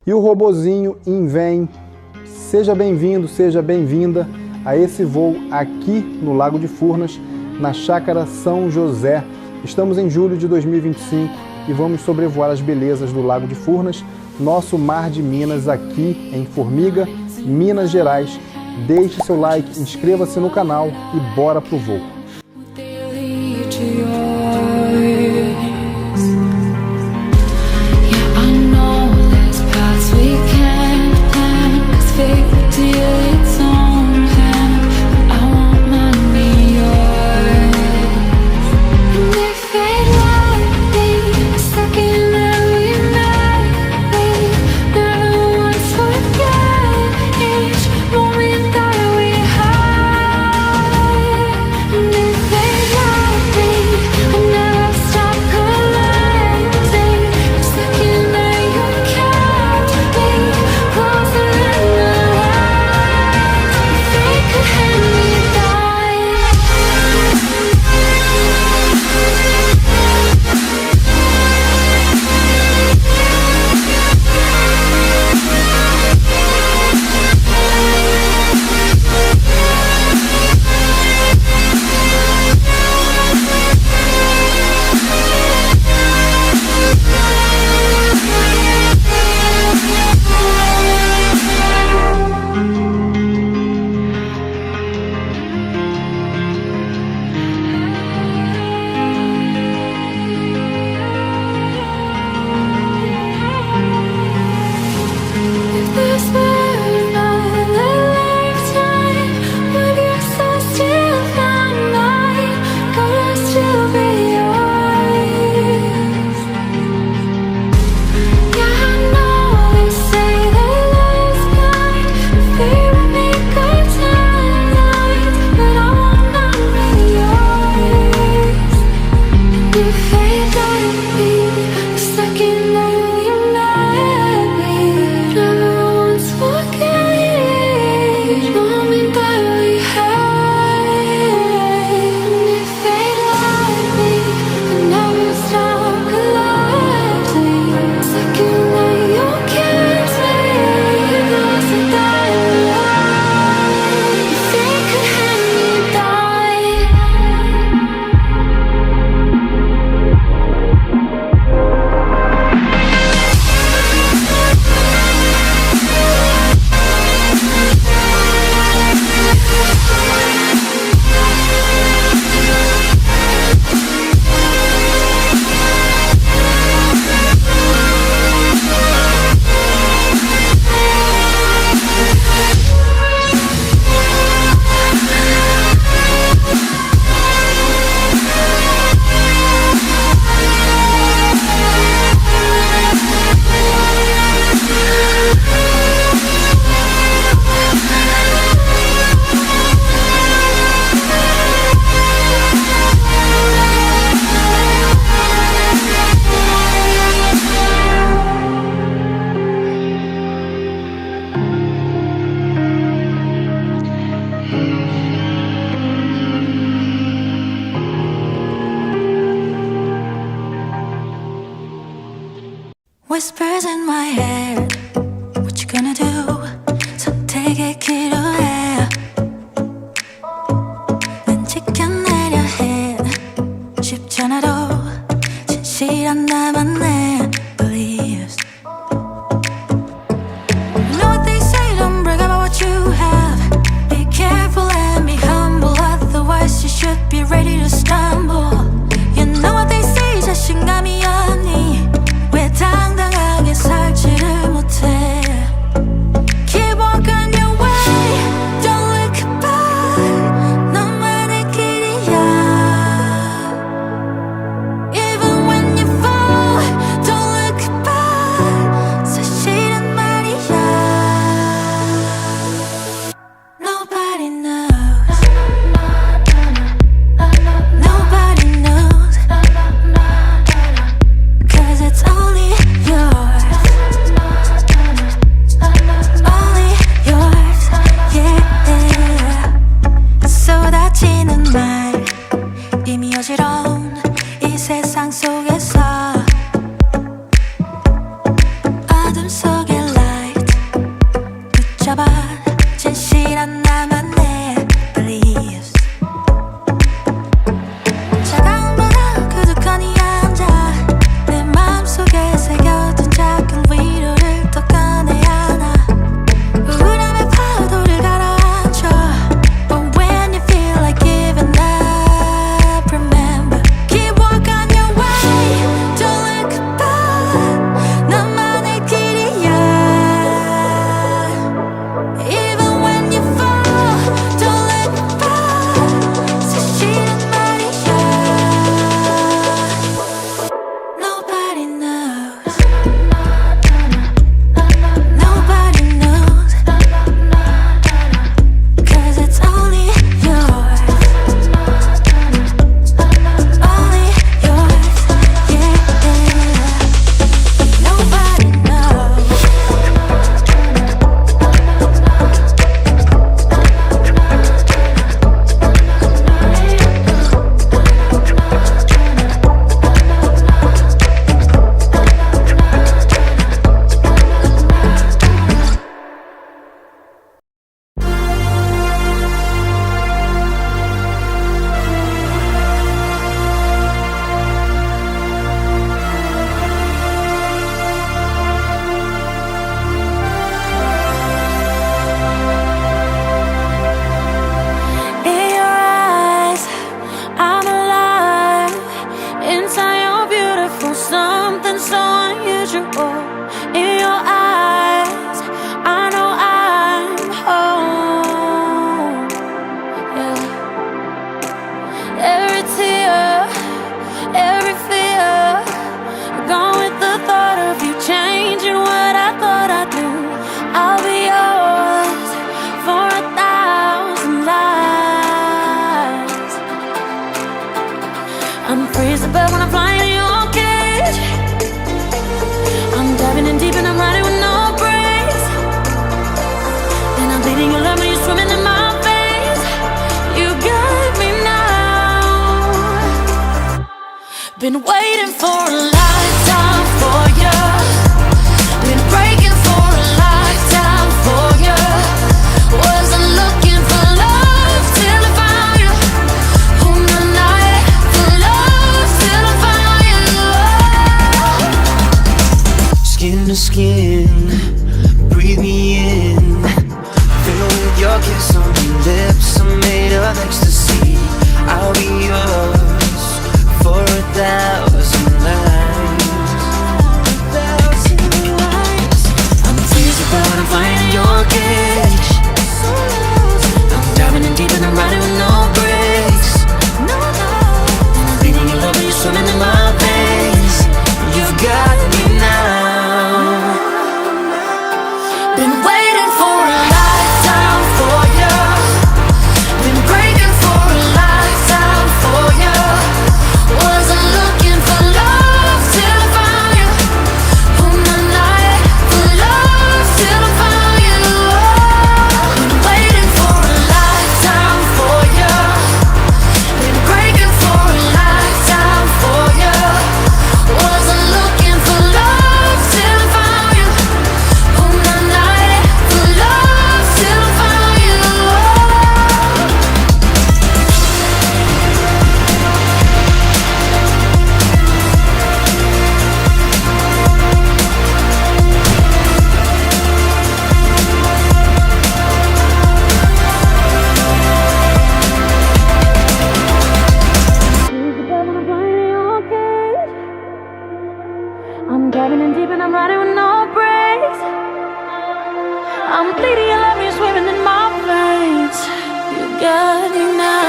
E o robozinho vem. Seja bem-vindo, seja bem-vinda a esse voo aqui no Lago de Furnas, na Chácara São José. Estamos em julho de 2025 e vamos sobrevoar as belezas do Lago de Furnas, nosso mar de Minas aqui em Formiga, Minas Gerais. Deixe seu like, inscreva-se no canal e bora pro voo. Been waiting for a lifetime for you. Been breaking for a lifetime for you. Wasn't looking for love till I found you. On the night for love till I found you. Skin to skin, breathe me in. Fill with your kiss on your lips. I'm made of ecstasy. I'll be yours for 1,000 lives. I'm teased but I'm flying in your cage. I'm diving in deep and I'm riding with no brakes. I'm bleeding your love and you're swimming in my veins. You've got me now. Been waiting for a lifetime for you. Been breaking for a lifetime for you. Wasn't looking for love till I found you. On the night for love till I found you. Been waiting for a lifetime for you. Been breaking for a lifetime for you. Wasn't looking for love till I found you. On the night for love till I found you. I'm diving in deep and I'm riding with no brakes. I'm bleeding your love, you're swimming in my veins. You got me now.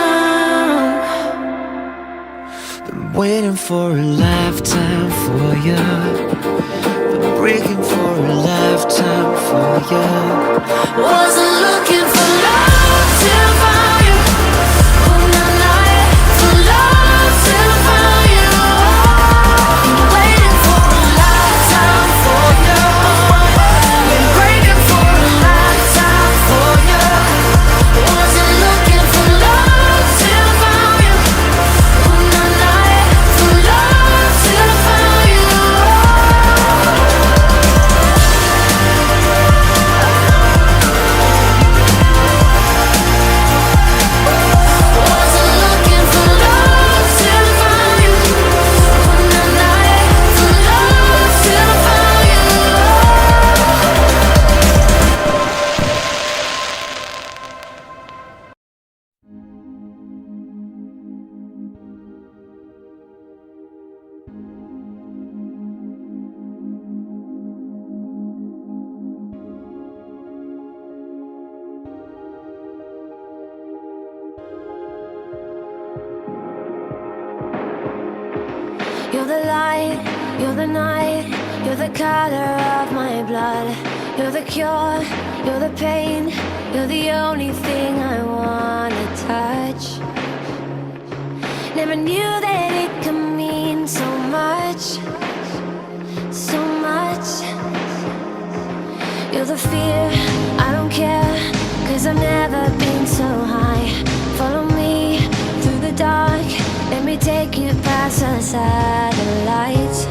Been waiting for a lifetime for you. Been breaking for a lifetime for you. Wasn't looking for love till I found you. On the night for love till I found you. Been waiting for a lifetime for you. Been breaking for a lifetime for you. Wasn't looking for love till I found you. On the night for love till I found you. Wasn't looking for love till I found you. On the night for love till I found you. You're the light, you're the night, you're the color of my blood. You're the cure, you're the pain, you're the only thing I wanna touch. Never knew that it could mean so much, so much. You're the fear, I don't care, 'cause I've never been so high. Follow me through the dark, let me take you past the satellites.